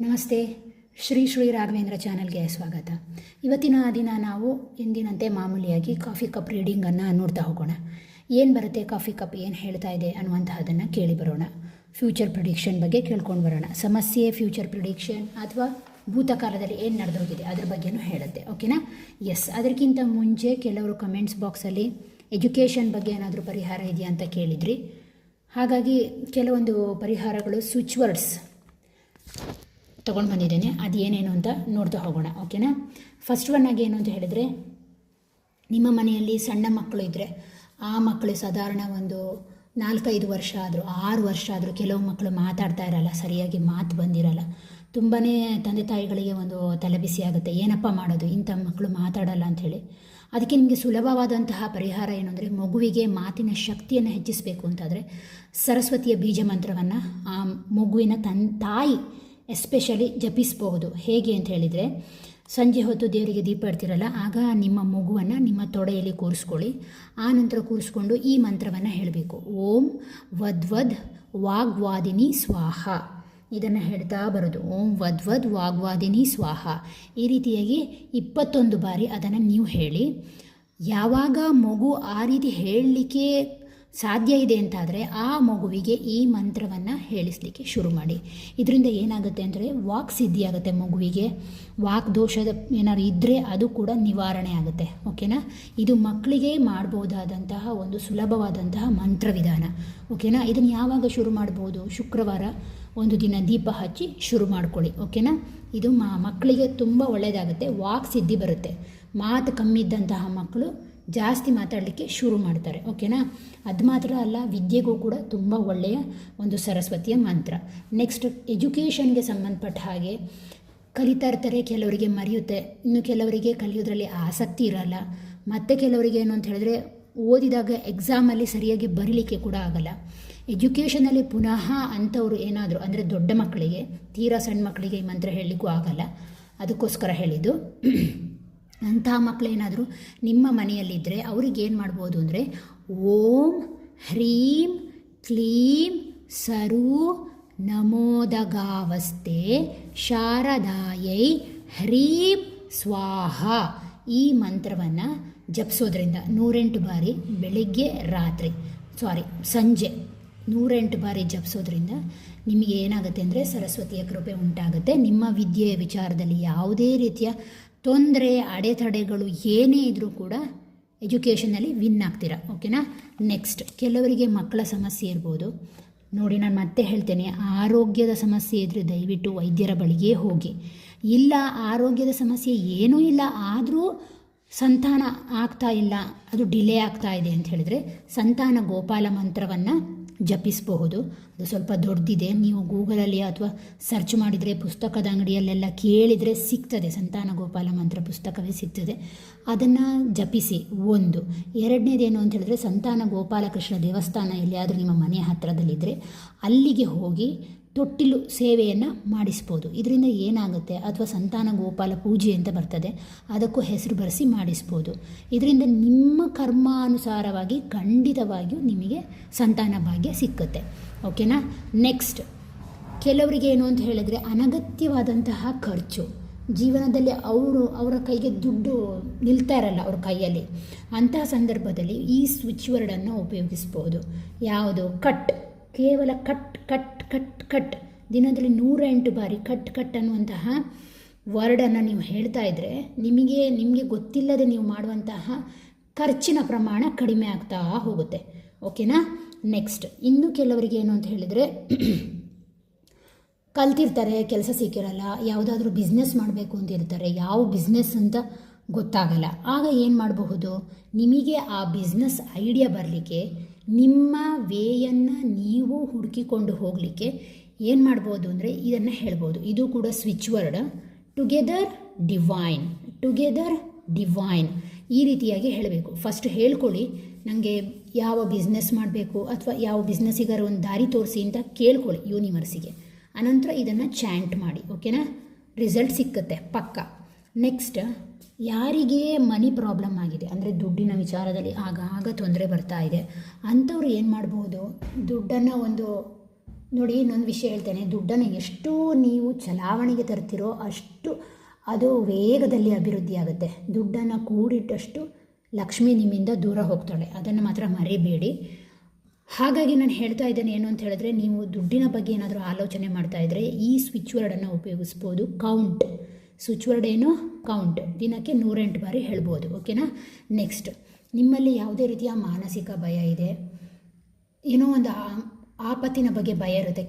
ನಮಸ್ತೆ. ಶ್ರೀ ರಾಘವೇಂದ್ರ ಚಾನಲ್ಗೆ ಸ್ವಾಗತ. ಇವತ್ತಿನ ದಿನ ನಾವು ಎಂದಿನಂತೆ ಮಾಮೂಲಿಯಾಗಿ ಕಾಫಿ ಕಪ್ ರೀಡಿಂಗನ್ನು ನೋಡ್ತಾ ಹೋಗೋಣ. ಏನು ಬರುತ್ತೆ ಕಾಫಿ ಕಪ್, ಏನು ಹೇಳ್ತಾ ಇದೆ ಅನ್ನುವಂತಹದನ್ನು ಕೇಳಿ ಬರೋಣ. ಫ್ಯೂಚರ್ ಪ್ರಿಡಿಕ್ಷನ್ ಬಗ್ಗೆ ಕೇಳ್ಕೊಂಡು ಬರೋಣ. ಸಮಸ್ಯೆ, ಫ್ಯೂಚರ್ ಪ್ರಿಡಿಕ್ಷನ್ ಅಥವಾ ಭೂತಕಾಲದಲ್ಲಿ ಏನು ನಡೆದೋಗಿದೆ ಅದ್ರ ಬಗ್ಗೆನೂ ಹೇಳುತ್ತೆ. ಓಕೆನಾ? ಎಸ್. ಅದಕ್ಕಿಂತ ಮುಂಚೆ ಕೆಲವರು ಕಮೆಂಟ್ಸ್ ಬಾಕ್ಸಲ್ಲಿ ಎಜುಕೇಷನ್ ಬಗ್ಗೆ ಏನಾದರೂ ಪರಿಹಾರ ಇದೆಯಾ ಅಂತ ಕೇಳಿದ್ರಿ. ಹಾಗಾಗಿ ಕೆಲವೊಂದು ಪರಿಹಾರಗಳು ಸ್ವಿಚ್ ವರ್ಡ್ಸ್ ತೊಗೊಂಡು ಬಂದಿದ್ದೇನೆ. ಅದು ಏನೇನು ಅಂತ ನೋಡ್ತಾ ಹೋಗೋಣ. ಓಕೆನಾ? ಫಸ್ಟ್ ಒನ್ ಆಗಿ ಏನು ಅಂತ ಹೇಳಿದರೆ, ನಿಮ್ಮ ಮನೆಯಲ್ಲಿ ಸಣ್ಣ ಮಕ್ಕಳು ಇದ್ದರೆ ಆ ಮಕ್ಕಳು ಸಾಧಾರಣ ಒಂದು 4-5 ವರ್ಷ ಆದರೂ 6 ವರ್ಷ ಆದರೂ ಕೆಲವು ಮಕ್ಕಳು ಮಾತಾಡ್ತಾ ಇರಲ್ಲ, ಸರಿಯಾಗಿ ಮಾತು ಬಂದಿರಲ್ಲ. ತುಂಬಾ ತಂದೆ ತಾಯಿಗಳಿಗೆ ಒಂದು ತಲೆಬಿಸಿ ಆಗುತ್ತೆ, ಏನಪ್ಪ ಮಾಡೋದು, ಇಂಥ ಮಕ್ಕಳು ಮಾತಾಡಲ್ಲ ಅಂಥೇಳಿ. ಅದಕ್ಕೆ ನಿಮಗೆ ಸುಲಭವಾದಂತಹ ಪರಿಹಾರ ಏನು ಅಂದರೆ, ಮಗುವಿಗೆ ಮಾತಿನ ಶಕ್ತಿಯನ್ನು ಹೆಚ್ಚಿಸಬೇಕು ಅಂತಾದರೆ ಸರಸ್ವತಿಯ ಬೀಜ ಮಂತ್ರವನ್ನು ಆ ಮಗುವಿನ ತಾಯಿ ಎಸ್ಪೆಷಲಿ ಜಪಿಸಬಹುದು. ಹೇಗೆ ಅಂತ ಹೇಳಿದರೆ, ಸಂಜೆ ಹೊತ್ತು ದೇವರಿಗೆ ದೀಪ ಇಡ್ತಿರಲ್ಲ, ಆಗ ನಿಮ್ಮ ಮಗುವನ್ನು ನಿಮ್ಮ ತೊಡೆಯಲ್ಲಿ ಕೂರಿಸ್ಕೊಳ್ಳಿ. ಆ ನಂತರ ಕೂರಿಸ್ಕೊಂಡು ಈ ಮಂತ್ರವನ್ನು ಹೇಳಬೇಕು. ಓಂ ವದ್ವದ್ ವಾಗ್ವಾದಿನಿ ಸ್ವಾಹ. ಇದನ್ನು ಹೇಳ್ತಾ ಬರೋದು. ಓಂ ವದ್ವದ್ ವಾಗ್ವಾದಿನಿ ಸ್ವಾಹ. ಈ ರೀತಿಯಾಗಿ 21 ಬಾರಿ ಅದನ್ನು ನೀವು ಹೇಳಿ. ಯಾವಾಗ ಮಗು ಆ ರೀತಿ ಹೇಳಲಿಕ್ಕೆ ಸಾಧ್ಯ ಇದೆ ಅಂತಾದರೆ ಆ ಮಗುವಿಗೆ ಈ ಮಂತ್ರವನ್ನು ಹೇಳಿಸಲಿಕ್ಕೆ ಶುರು ಮಾಡಿ. ಇದರಿಂದ ಏನಾಗುತ್ತೆ ಅಂದರೆ ವಾಕ್ ಸಿದ್ಧಿಯಾಗುತ್ತೆ. ಮಗುವಿಗೆ ವಾಕ್ ದೋಷದ ಏನಾದ್ರು ಇದ್ದರೆ ಅದು ಕೂಡ ನಿವಾರಣೆ ಆಗುತ್ತೆ. ಓಕೆನಾ? ಇದು ಮಕ್ಕಳಿಗೆ ಮಾಡ್ಬೋದಾದಂತಹ ಒಂದು ಸುಲಭವಾದಂತಹ ಮಂತ್ರವಿಧಾನ. ಓಕೆನಾ? ಇದನ್ನು ಯಾವಾಗ ಶುರು ಮಾಡ್ಬೋದು? ಶುಕ್ರವಾರ ಒಂದು ದಿನ ದೀಪ ಹಚ್ಚಿ ಶುರು ಮಾಡ್ಕೊಳ್ಳಿ. ಓಕೆನಾ? ಇದು ಮಕ್ಕಳಿಗೆ ತುಂಬ ಒಳ್ಳೆಯದಾಗುತ್ತೆ. ವಾಕ್ ಸಿದ್ಧಿ ಬರುತ್ತೆ. ಮಾತು ಕಮ್ಮಿ ಇದ್ದಂತಹ ಮಕ್ಕಳು ಜಾಸ್ತಿ ಮಾತಾಡಲಿಕ್ಕೆ ಶುರು ಮಾಡ್ತಾರೆ. ಓಕೆನಾ? ಅದು ಮಾತ್ರ ಅಲ್ಲ, ವಿದ್ಯೆಗೂ ಕೂಡ ತುಂಬ ಒಳ್ಳೆಯ ಒಂದು ಸರಸ್ವತಿಯ ಮಂತ್ರ. ನೆಕ್ಸ್ಟ್, ಎಜುಕೇಷನ್ಗೆ ಸಂಬಂಧಪಟ್ಟ ಹಾಗೆ ಕಲಿತಾ ಇರ್ತಾರೆ, ಕೆಲವರಿಗೆ ಮರೆಯುತ್ತೆ, ಇನ್ನು ಕೆಲವರಿಗೆ ಕಲಿಯೋದ್ರಲ್ಲಿ ಆಸಕ್ತಿ ಇರಲ್ಲ, ಮತ್ತು ಕೆಲವರಿಗೆ ಏನು ಅಂತ ಹೇಳಿದ್ರೆ ಓದಿದಾಗ ಎಕ್ಸಾಮಲ್ಲಿ ಸರಿಯಾಗಿ ಬರೀಲಿಕ್ಕೆ ಕೂಡ ಆಗಲ್ಲ. ಎಜುಕೇಷನಲ್ಲಿ ಪುನಃ ಅಂಥವ್ರು ಏನಾದರೂ ಅಂದರೆ ದೊಡ್ಡ ಮಕ್ಕಳಿಗೆ, ತೀರಾ ಸಣ್ಣ ಮಕ್ಕಳಿಗೆ ಈ ಮಂತ್ರ ಹೇಳಲಿಕ್ಕೂ ಆಗಲ್ಲ, ಅದಕ್ಕೋಸ್ಕರ ಹೇಳಿದ್ದು. ಅಂತಹ ಮಕ್ಕಳೇನಾದರೂ ನಿಮ್ಮ ಮನೆಯಲ್ಲಿದ್ದರೆ ಅವ್ರಿಗೆ ಏನು ಮಾಡ್ಬೋದು ಅಂದರೆ, ಓಂ ಹ್ರೀಂ ಕ್ಲೀಂ ಸರು ನಮೋದಗಾವಸ್ತೆ ಶಾರದಾಯೈ ಹ್ರೀಂ ಸ್ವಾಹ ಈ ಮಂತ್ರವನ್ನು ಜಪಿಸೋದ್ರಿಂದ 108 ಬಾರಿ ಬೆಳಿಗ್ಗೆ ಸಂಜೆ 108 ಬಾರಿ ಜಪಿಸೋದ್ರಿಂದ ನಿಮಗೆ ಏನಾಗುತ್ತೆ ಅಂದರೆ ಸರಸ್ವತಿಯ ಕೃಪೆ ಉಂಟಾಗುತ್ತೆ. ನಿಮ್ಮ ವಿದ್ಯೆಯ ವಿಚಾರದಲ್ಲಿ ಯಾವುದೇ ರೀತಿಯ ತೊಂದರೆ, ಅಡೆತಡೆಗಳು ಏನೇ ಇದ್ದರೂ ಕೂಡ ಎಜುಕೇಷನಲ್ಲಿ ವಿನ್ ಆಗ್ತೀರಾ. ಓಕೆನಾ? ನೆಕ್ಸ್ಟ್, ಕೆಲವರಿಗೆ ಮಕ್ಕಳ ಸಮಸ್ಯೆ ಇರ್ಬೋದು. ನೋಡಿ, ನಾನು ಮತ್ತೆ ಹೇಳ್ತೇನೆ, ಆರೋಗ್ಯದ ಸಮಸ್ಯೆ ಇದ್ದರೆ ದಯವಿಟ್ಟು ವೈದ್ಯರ ಬಳಿಗೆ ಹೋಗಿ. ಇಲ್ಲ, ಆರೋಗ್ಯದ ಸಮಸ್ಯೆ ಏನೂ ಇಲ್ಲ, ಆದರೂ ಸಂತಾನ ಆಗ್ತಾ ಇಲ್ಲ, ಅದು ಡಿಲೇ ಆಗ್ತಾ ಇದೆ ಅಂತ ಹೇಳಿದರೆ ಸಂತಾನ ಗೋಪಾಲ ಮಂತ್ರವನ್ನು ಜಪಿಸಬಹುದು. ಅದು ಸ್ವಲ್ಪ ದೊಡ್ಡದಿದೆ, ನೀವು ಗೂಗಲಲ್ಲಿ ಅಥವಾ ಸರ್ಚ್ ಮಾಡಿದರೆ ಪುಸ್ತಕದ ಅಂಗಡಿಯಲ್ಲೆಲ್ಲ ಕೇಳಿದರೆ ಸಿಗ್ತದೆ. ಸಂತಾನ ಗೋಪಾಲ ಮಂತ್ರ ಪುಸ್ತಕವೇ ಸಿಗ್ತದೆ, ಅದನ್ನು ಜಪಿಸಿ. ಒಂದು. ಎರಡನೇದೇನು ಅಂತ ಹೇಳಿದ್ರೆ, ಸಂತಾನ ಗೋಪಾಲಕೃಷ್ಣ ದೇವಸ್ಥಾನ ಎಲ್ಲಿಯಾದರೂ ನಿಮ್ಮ ಮನೆಯ ಹತ್ತಿರದಲ್ಲಿದ್ದರೆ ಅಲ್ಲಿಗೆ ಹೋಗಿ ತೊಟ್ಟಿಲು ಸೇವೆಯನ್ನು ಮಾಡಿಸ್ಬೋದು. ಇದರಿಂದ ಏನಾಗುತ್ತೆ, ಅಥವಾ ಸಂತಾನ ಗೋಪಾಲ ಪೂಜೆ ಅಂತ ಬರ್ತದೆ, ಅದಕ್ಕೂ ಹೆಸರು ಬರೆಸಿ ಮಾಡಿಸ್ಬೋದು. ಇದರಿಂದ ನಿಮ್ಮ ಕರ್ಮಾನುಸಾರವಾಗಿ ಖಂಡಿತವಾಗಿಯೂ ನಿಮಗೆ ಸಂತಾನ ಭಾಗ್ಯ ಸಿಕ್ಕುತ್ತೆ. ಓಕೆನಾ? ನೆಕ್ಸ್ಟ್, ಕೆಲವರಿಗೆ ಏನು ಅಂತ ಹೇಳಿದ್ರೆ ಅನಗತ್ಯವಾದಂತಹ ಖರ್ಚು, ಜೀವನದಲ್ಲಿ ಅವರ ಕೈಗೆ ದುಡ್ಡು ನಿಲ್ತಾ ಇರಲ್ಲ ಅವ್ರ ಕೈಯಲ್ಲಿ. ಅಂತಹ ಸಂದರ್ಭದಲ್ಲಿ ಈ ಸ್ವಿಚ್ ವರ್ಡನ್ನು ಉಪಯೋಗಿಸ್ಬೋದು. ಯಾವುದು? ಕಟ್. ಕೇವಲ ಕಟ್ ಕಟ್ ಕಟ್ ಕಟ್. ದಿನದಲ್ಲಿ 108 ಬಾರಿ ಕಟ್ ಕಟ್ ಅನ್ನುವಂತಹ ವರ್ಡನ್ನು ನೀವು ಹೇಳ್ತಾ ಇದ್ದರೆ ನಿಮಗೆ ಗೊತ್ತಿಲ್ಲದೆ ನೀವು ಮಾಡುವಂತಹ ಖರ್ಚಿನ ಪ್ರಮಾಣ ಕಡಿಮೆ ಆಗ್ತಾ ಹೋಗುತ್ತೆ. ಓಕೆನಾ? ನೆಕ್ಸ್ಟ್, ಇನ್ನು ಕೆಲವರಿಗೆ ಏನು ಅಂತ ಹೇಳಿದರೆ, ಕಲ್ತಿರ್ತಾರೆ, ಕೆಲಸ ಸಿಕ್ಕಿರಲ್ಲ, ಯಾವುದಾದ್ರೂ ಬಿಸ್ನೆಸ್ ಮಾಡಬೇಕು ಅಂತ ಇರ್ತಾರೆ, ಯಾವ ಬಿಸ್ನೆಸ್ ಅಂತ ಗೊತ್ತಾಗಲ್ಲ. ಆಗ ಏನು ಮಾಡಬಹುದು? ನಿಮಗೆ ಆ ಬಿಸ್ನೆಸ್ ಐಡಿಯಾ ಬರಲಿಕ್ಕೆ, ನಿಮ್ಮ ವೇಯನ್ನು ನೀವು ಹುಡುಕಿಕೊಂಡು ಹೋಗಲಿಕ್ಕೆ ಏನು ಮಾಡ್ಬೋದು ಅಂದರೆ ಇದನ್ನು ಹೇಳ್ಬೋದು. ಇದು ಕೂಡ switch word. Together divine, together divine. ಈ ರೀತಿಯಾಗಿ ಹೇಳಬೇಕು. ಫಸ್ಟ್ ಹೇಳ್ಕೊಳ್ಳಿ, ನನಗೆ ಯಾವ ಬಿಸ್ನೆಸ್ ಮಾಡಬೇಕು ಅಥವಾ ಯಾವ ಬಿಸ್ನೆಸ್ಸಿಗಾರ ಒಂದು ದಾರಿ ತೋರಿಸಿ ಅಂತ ಕೇಳ್ಕೊಳ್ಳಿ ಯೂನಿವರ್ಸಿಗೆ. ಅನಂತರ ಇದನ್ನು ಚಾಂಟ್ ಮಾಡಿ. ಓಕೆನಾ? ರಿಸಲ್ಟ್ ಸಿಕ್ಕುತ್ತೆ ಪಕ್ಕ. ನೆಕ್ಸ್ಟ್, ಯಾರಿಗೆ ಮನಿ ಪ್ರಾಬ್ಲಮ್ ಆಗಿದೆ ಅಂದರೆ ದುಡ್ಡಿನ ವಿಚಾರದಲ್ಲಿ ಆಗಾಗ ತೊಂದರೆ ಬರ್ತಾ ಇದೆ ಅಂಥವ್ರು ಏನು ಮಾಡ್ಬೋದು, ದುಡ್ಡನ್ನು ಒಂದು ನೋಡಿ, ಇನ್ನೊಂದು ವಿಷಯ ಹೇಳ್ತೇನೆ. ದುಡ್ಡನ್ನು ಎಷ್ಟು ನೀವು ಚಲಾವಣೆಗೆ ತರ್ತಿರೋ ಅಷ್ಟು ಅದು ವೇಗದಲ್ಲಿ ಅಭಿವೃದ್ಧಿ ಆಗುತ್ತೆ. ದುಡ್ಡನ್ನು ಕೂಡಿಟ್ಟಷ್ಟು ಲಕ್ಷ್ಮಿ ನಿಮ್ಮಿಂದ ದೂರ ಹೋಗ್ತಾಳೆ, ಅದನ್ನು ಮಾತ್ರ ಮರಿಬೇಡಿ. ಹಾಗಾಗಿ ನಾನು ಹೇಳ್ತಾ ಇದ್ದೇನೆ ಏನು ಅಂತ ಹೇಳಿದ್ರೆ, ನೀವು ದುಡ್ಡಿನ ಬಗ್ಗೆ ಏನಾದರೂ ಆಲೋಚನೆ ಮಾಡ್ತಾ ಇದ್ದರೆ ಈ ಸ್ವಿಚ್ ವರ್ಡನ್ನು ಉಪಯೋಗಿಸ್ಬೋದು. ಕೌಂಟ್ ಸ್ವಿಚ್ ವರ್ಡ್ ಏನು? ಕೌಂಟ್. ದಿನಕ್ಕೆ 108 ಬಾರಿ ಹೇಳ್ಬೋದು. ಓಕೆನಾ? ನೆಕ್ಸ್ಟ್, ನಿಮ್ಮಲ್ಲಿ ಯಾವುದೇ ರೀತಿಯ ಮಾನಸಿಕ ಭಯ ಇದೆ, ಏನೋ ಒಂದು ಆಪತ್ತಿನ ಬಗ್ಗೆ ಭಯ ಇರುತ್ತೆ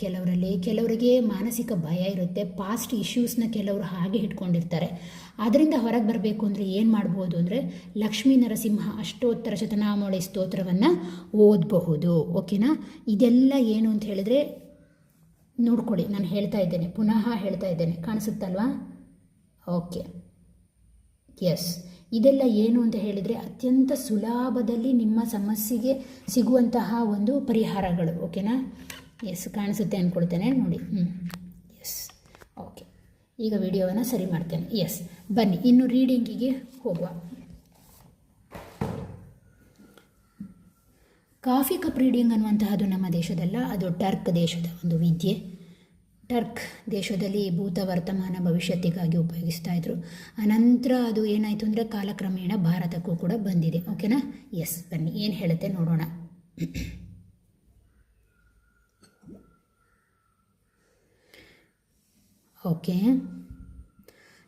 ಕೆಲವರಿಗೆ ಮಾನಸಿಕ ಭಯ ಇರುತ್ತೆ. ಪಾಸ್ಟ್ ಇಶ್ಯೂಸ್ನ ಕೆಲವರು ಹಾಗೆ ಇಟ್ಕೊಂಡಿರ್ತಾರೆ. ಅದರಿಂದ ಹೊರಗೆ ಬರಬೇಕು ಅಂದರೆ ಏನು ಮಾಡ್ಬೋದು ಅಂದರೆ, ಲಕ್ಷ್ಮೀ ನರಸಿಂಹ ಅಷ್ಟೋತ್ತರ ಶತನಾಮಾವಳಿ ಸ್ತೋತ್ರವನ್ನು ಓದಬಹುದು. ಓಕೆನಾ? ಇದೆಲ್ಲ ಏನು ಅಂತ ಹೇಳಿದ್ರೆ ನೋಡ್ಕೊಳ್ಳಿ, ನಾನು ಹೇಳ್ತಾ ಇದ್ದೇನೆ, ಪುನಃ ಹೇಳ್ತಾ ಇದ್ದೇನೆ. ಕಾಣಿಸುತ್ತಲ್ವಾ? Okay, yes. ಇದೆಲ್ಲ ಏನು ಅಂತ ಹೇಳಿದರೆ ಅತ್ಯಂತ ಸುಲಭದಲ್ಲಿ ನಿಮ್ಮ ಸಮಸ್ಯೆಗೆ ಸಿಗುವಂತಹ ಒಂದು ಪರಿಹಾರಗಳು. ಓಕೆನಾ? ಎಸ್, ಕಾಣಿಸುತ್ತೆ ಅಂದ್ಕೊಳ್ತೇನೆ ನೋಡಿ. Yes, okay. ಈಗ ವಿಡಿಯೋವನ್ನು ಸರಿ ಮಾಡ್ತೇನೆ. ಎಸ್, ಬನ್ನಿ ಇನ್ನು ರೀಡಿಂಗಿಗೆ ಹೋಗುವ. ಕಾಫಿ ಕಪ್ ರೀಡಿಂಗ್ ಅನ್ನುವಂತಹದ್ದು ನಮ್ಮ ದೇಶದಲ್ಲ, ಅದು ಟರ್ಕ್ ದೇಶದ ಒಂದು ವಿದ್ಯೆ. ಟರ್ಕ್ ದೇಶದಲ್ಲಿ ಭೂತ, ವರ್ತಮಾನ, ಭವಿಷ್ಯತ್ತಿಗಾಗಿ ಉಪಯೋಗಿಸ್ತಾ ಇದ್ರು. ಅನಂತರ ಅದು ಏನಾಯಿತು ಅಂದರೆ ಕಾಲಕ್ರಮೇಣ ಭಾರತಕ್ಕೂ ಕೂಡ ಬಂದಿದೆ. ಓಕೆನಾ? ಎಸ್, ಬನ್ನಿ ಏನು ಹೇಳುತ್ತೆ ನೋಡೋಣ. ಓಕೆ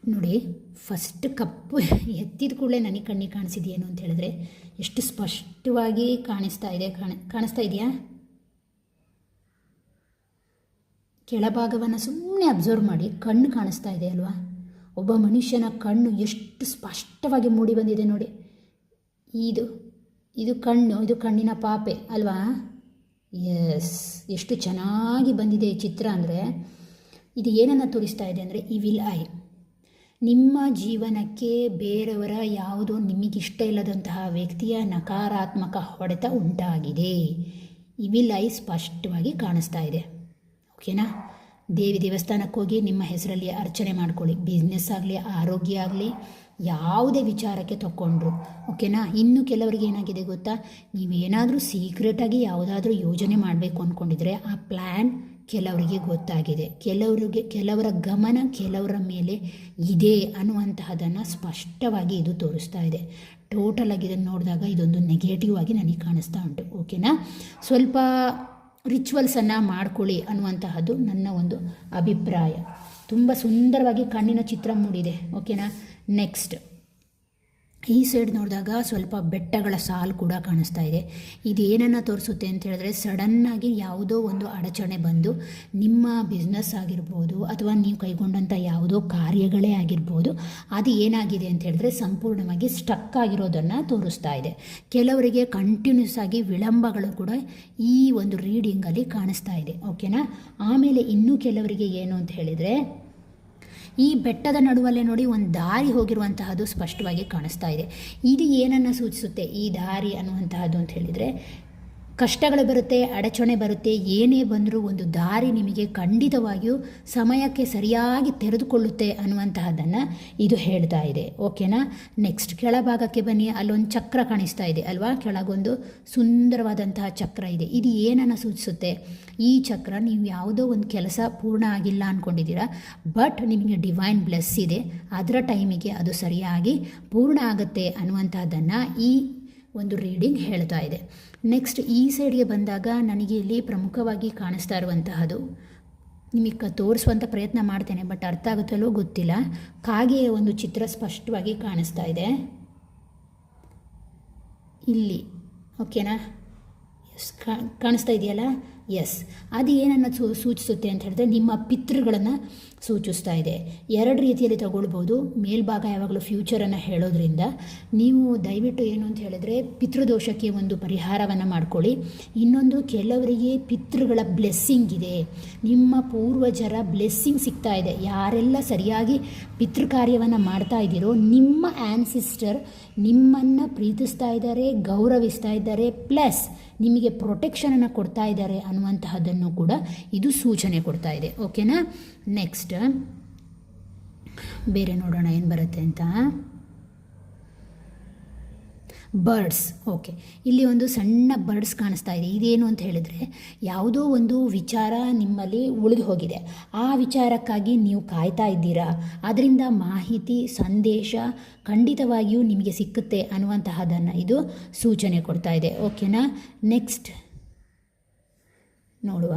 ನೋಡಿ, ಫಸ್ಟ್ ಕಪ್ಪು ಎತ್ತಿದ ಕೂಡಲೇ ನನಗೆ ಕಣ್ಣಿಗೆ ಕಾಣಿಸಿದೆಯೇನು ಅಂತ ಹೇಳಿದ್ರೆ, ಎಷ್ಟು ಸ್ಪಷ್ಟವಾಗಿ ಕಾಣಿಸ್ತಾ ಇದೆಯಾ? ಕೆಳಭಾಗವನ್ನು ಸುಮ್ಮನೆ ಅಬ್ಸರ್ವ್ ಮಾಡಿ, ಕಣ್ಣು ಕಾಣಿಸ್ತಾ ಇದೆ ಅಲ್ವಾ? ಒಬ್ಬ ಮನುಷ್ಯನ ಕಣ್ಣು ಎಷ್ಟು ಸ್ಪಷ್ಟವಾಗಿ ಮೂಡಿ ಬಂದಿದೆ ನೋಡಿ. ಇದು ಕಣ್ಣು, ಇದು ಕಣ್ಣಿನ ಪಾಪೆ ಅಲ್ವಾ? ಎಸ್, ಎಷ್ಟು ಚೆನ್ನಾಗಿ ಬಂದಿದೆ ಈ ಚಿತ್ರ ಅಂದರೆ. ಇದು ಏನನ್ನು ತೋರಿಸ್ತಾ ಇದೆ ಅಂದರೆ, ಇವಿಲ್ ಐ. ನಿಮ್ಮ ಜೀವನಕ್ಕೆ ಬೇರೆಯವರ ಯಾವುದೋ ನಿಮಗಿಷ್ಟ ಇಲ್ಲದಂತಹ ವ್ಯಕ್ತಿಯ ನಕಾರಾತ್ಮಕ ಹೊಡೆತ ಉಂಟಾಗಿದೆ. ಇವಿಲ್ ಐ ಸ್ಪಷ್ಟವಾಗಿ ಕಾಣಿಸ್ತಾ ಇದೆ. ಓಕೆನಾ? ದೇವಸ್ಥಾನಕ್ಕೆ ಹೋಗಿ ನಿಮ್ಮ ಹೆಸರಲ್ಲಿ ಅರ್ಚನೆ ಮಾಡ್ಕೊಳ್ಳಿ. ಬಿಸ್ನೆಸ್ ಆಗಲಿ, ಆರೋಗ್ಯ ಆಗಲಿ, ಯಾವುದೇ ವಿಚಾರಕ್ಕೆ ತಗೊಂಡ್ರು. ಓಕೆನಾ? ಇನ್ನು ಕೆಲವರಿಗೆ ಏನಾಗಿದೆ ಗೊತ್ತಾ, ನೀವೇನಾದರೂ ಸೀಕ್ರೆಟಾಗಿ ಯಾವುದಾದ್ರೂ ಯೋಜನೆ ಮಾಡಬೇಕು ಅಂದ್ಕೊಂಡಿದ್ರೆ ಆ ಪ್ಲ್ಯಾನ್ ಕೆಲವರಿಗೆ ಗೊತ್ತಾಗಿದೆ. ಕೆಲವರ ಗಮನ ಕೆಲವರ ಮೇಲೆ ಇದೆ ಅನ್ನುವಂತಹದನ್ನು ಸ್ಪಷ್ಟವಾಗಿ ಇದು ತೋರಿಸ್ತಾ ಇದೆ. ಟೋಟಲಾಗಿ ಇದನ್ನು ನೋಡಿದಾಗ ಇದೊಂದು ನೆಗೆಟಿವ್ ಆಗಿ ನನಗೆ ಕಾಣಿಸ್ತಾ ಉಂಟು. ಓಕೆನಾ? ಸ್ವಲ್ಪ ರಿಚುವಲ್ಸನ್ನು ಮಾಡ್ಕೊಳ್ಳಿ ಅನ್ನುವಂತಹದ್ದು ನನ್ನ ಒಂದು ಅಭಿಪ್ರಾಯ. ತುಂಬ ಸುಂದರವಾಗಿ ಕಣ್ಣಿನ ಚಿತ್ರ ಮೂಡಿದೆ. ಓಕೆನಾ? ನೆಕ್ಸ್ಟ್, ಈ ಸೈಡ್ ನೋಡಿದಾಗ ಸ್ವಲ್ಪ ಬೆಟ್ಟಗಳ ಸಾಲು ಕೂಡ ಕಾಣಿಸ್ತಾ ಇದೆ. ಇದು ಏನನ್ನು ತೋರಿಸುತ್ತೆ ಅಂತ ಹೇಳಿದ್ರೆ, ಸಡನ್ನಾಗಿ ಯಾವುದೋ ಒಂದು ಅಡಚಣೆ ಬಂದು ನಿಮ್ಮ ಬಿಸ್ನೆಸ್ ಆಗಿರ್ಬೋದು ಅಥವಾ ನೀವು ಕೈಗೊಂಡಂಥ ಯಾವುದೋ ಕಾರ್ಯಗಳೇ ಆಗಿರ್ಬೋದು, ಅದು ಏನಾಗಿದೆ ಅಂತ ಹೇಳಿದ್ರೆ ಸಂಪೂರ್ಣವಾಗಿ ಸ್ಟಕ್ ಆಗಿರೋದನ್ನು ತೋರಿಸ್ತಾ ಇದೆ. ಕೆಲವರಿಗೆ ಕಂಟಿನ್ಯೂಸ್ ಆಗಿ ವಿಳಂಬಗಳು ಕೂಡ ಈ ಒಂದು ರೀಡಿಂಗಲ್ಲಿ ಕಾಣಿಸ್ತಾ ಇದೆ. ಓಕೆನಾ? ಆಮೇಲೆ ಇನ್ನೂ ಕೆಲವರಿಗೆ ಏನು ಅಂತ ಹೇಳಿದರೆ, ಈ ಬೆಟ್ಟದ ನಡುವಲ್ಲೇ ನೋಡಿ ಒಂದು ದಾರಿ ಹೋಗಿರುವಂತಹದ್ದು ಸ್ಪಷ್ಟವಾಗಿ ಕಾಣಿಸ್ತಾ ಇದೆ. ಇದು ಏನನ್ನು ಸೂಚಿಸುತ್ತೆ ಈ ದಾರಿ ಅನ್ನುವಂತಹದ್ದು ಅಂತ ಹೇಳಿದರೆ, ಕಷ್ಟಗಳು ಬರುತ್ತೆ, ಅಡಚಣೆ ಬರುತ್ತೆ, ಏನೇ ಬಂದರೂ ಒಂದು ದಾರಿ ನಿಮಗೆ ಖಂಡಿತವಾಗಿಯೂ ಸಮಯಕ್ಕೆ ಸರಿಯಾಗಿ ತೆರೆದುಕೊಳ್ಳುತ್ತೆ ಅನ್ನುವಂತಹದ್ದನ್ನು ಇದು ಹೇಳ್ತಾ ಇದೆ. ಓಕೆನಾ? ನೆಕ್ಸ್ಟ್, ಕೆಳಭಾಗಕ್ಕೆ ಬನ್ನಿ. ಅಲ್ಲೊಂದು ಚಕ್ರ ಕಾಣಿಸ್ತಾ ಇದೆ ಅಲ್ವಾ? ಕೆಳಗೊಂದು ಸುಂದರವಾದಂತಹ ಚಕ್ರ ಇದೆ. ಇದು ಏನನ್ನು ಸೂಚಿಸುತ್ತೆ? ಈ ಚಕ್ರ, ನೀವು ಯಾವುದೋ ಒಂದು ಕೆಲಸ ಪೂರ್ಣ ಆಗಿಲ್ಲ ಅಂದ್ಕೊಂಡಿದ್ದೀರಾ, ಬಟ್ ನಿಮಗೆ ಡಿವೈನ್ ಬ್ಲೆಸ್ ಇದೆ, ಅದರ ಟೈಮಿಗೆ ಅದು ಸರಿಯಾಗಿ ಪೂರ್ಣ ಆಗುತ್ತೆ ಅನ್ನುವಂಥದ್ದನ್ನು ಈ ಒಂದು ರೀಡಿಂಗ್ ಹೇಳ್ತಾ ಇದೆ. ನೆಕ್ಸ್ಟ್, ಈ ಸೈಡ್ಗೆ ಬಂದಾಗ ನನಗೆ ಇಲ್ಲಿ ಪ್ರಮುಖವಾಗಿ ಕಾಣಿಸ್ತಾ ಇರುವಂತಹದ್ದು, ನಿಮಗೆ ತೋರಿಸುವಂಥ ಪ್ರಯತ್ನ ಮಾಡ್ತೇನೆ, ಬಟ್ ಅರ್ಥ ಆಗುತ್ತಲ್ಲೋ ಗೊತ್ತಿಲ್ಲ. ಕಾಗೆಯ ಒಂದು ಚಿತ್ರ ಸ್ಪಷ್ಟವಾಗಿ ಕಾಣಿಸ್ತಾ ಇದೆ ಇಲ್ಲಿ. ಓಕೆನಾ? ಎಸ್, ಕಾಣಿಸ್ತಾ ಇದೆಯಲ್ಲ? ಎಸ್, ಅದು ಏನನ್ನು ಸೂಚಿಸುತ್ತೆ ಅಂತ ಹೇಳಿದ್ರೆ, ನಿಮ್ಮ ಪಿತೃಗಳನ್ನು ಸೂಚಿಸ್ತಾ ಇದೆ. ಎರಡು ರೀತಿಯಲ್ಲಿ ತಗೊಳ್ಬೋದು. ಮೇಲ್ಭಾಗ ಯಾವಾಗಲೂ ಫ್ಯೂಚರನ್ನು ಹೇಳೋದ್ರಿಂದ ನೀವು ದಯವಿಟ್ಟು ಏನು ಅಂತ ಹೇಳಿದ್ರೆ, ಪಿತೃದೋಷಕ್ಕೆ ಒಂದು ಪರಿಹಾರವನ್ನು ಮಾಡ್ಕೊಳ್ಳಿ. ಇನ್ನೊಂದು, ಕೆಲವರಿಗೆ ಪಿತೃಗಳ ಬ್ಲೆಸ್ಸಿಂಗ್ ಇದೆ, ನಿಮ್ಮ ಪೂರ್ವಜರ ಬ್ಲೆಸ್ಸಿಂಗ್ ಸಿಗ್ತಾ ಇದೆ. ಯಾರೆಲ್ಲ ಸರಿಯಾಗಿ ಪಿತೃ ಕಾರ್ಯವನ್ನು ಮಾಡ್ತಾ ಇದ್ದೀರೋ, ನಿಮ್ಮ ಆ್ಯನ್ಸಿಸ್ಟರ್ ನಿಮ್ಮನ್ನು ಪ್ರೀತಿಸ್ತಾ ಇದ್ದಾರೆ, ಗೌರವಿಸ್ತಾ ಇದ್ದಾರೆ, ಪ್ಲಸ್ ನಿಮಗೆ ಪ್ರೊಟೆಕ್ಷನನ್ನು ಕೊಡ್ತಾ ಇದ್ದಾರೆ ಅನ್ನುವಂತಹದ್ದನ್ನು ಕೂಡ ಇದು ಸೂಚನೆ ಕೊಡ್ತಾ ಇದೆ. ಓಕೆನಾ? ನೆಕ್ಸ್ಟ್, ಬೇರೆ ನೋಡೋಣ ಏನು ಬರುತ್ತೆ ಅಂತ. ಬರ್ಡ್ಸ್. ಓಕೆ, ಇಲ್ಲಿ ಒಂದು ಸಣ್ಣ ಬರ್ಡ್ಸ್ ಕಾಣಿಸ್ತಾ ಇದೆ. ಇದೇನು ಅಂತ ಹೇಳಿದರೆ ಯಾವುದೋ ಒಂದು ವಿಚಾರ ನಿಮ್ಮಲ್ಲಿ ಉಳಿದು ಹೋಗಿದೆ, ಆ ವಿಚಾರಕ್ಕಾಗಿ ನೀವು ಕಾಯ್ತಾ ಇದ್ದೀರಾ, ಅದರಿಂದ ಮಾಹಿತಿ ಸಂದೇಶ ಖಂಡಿತವಾಗಿಯೂ ನಿಮಗೆ ಸಿಕ್ಕುತ್ತೆ ಅನ್ನುವಂತಹದನ್ನು ಇದು ಸೂಚನೆ ಕೊಡ್ತಾ ಇದೆ. ಓಕೆನಾ, ನೆಕ್ಸ್ಟ್ ನೋಡುವ.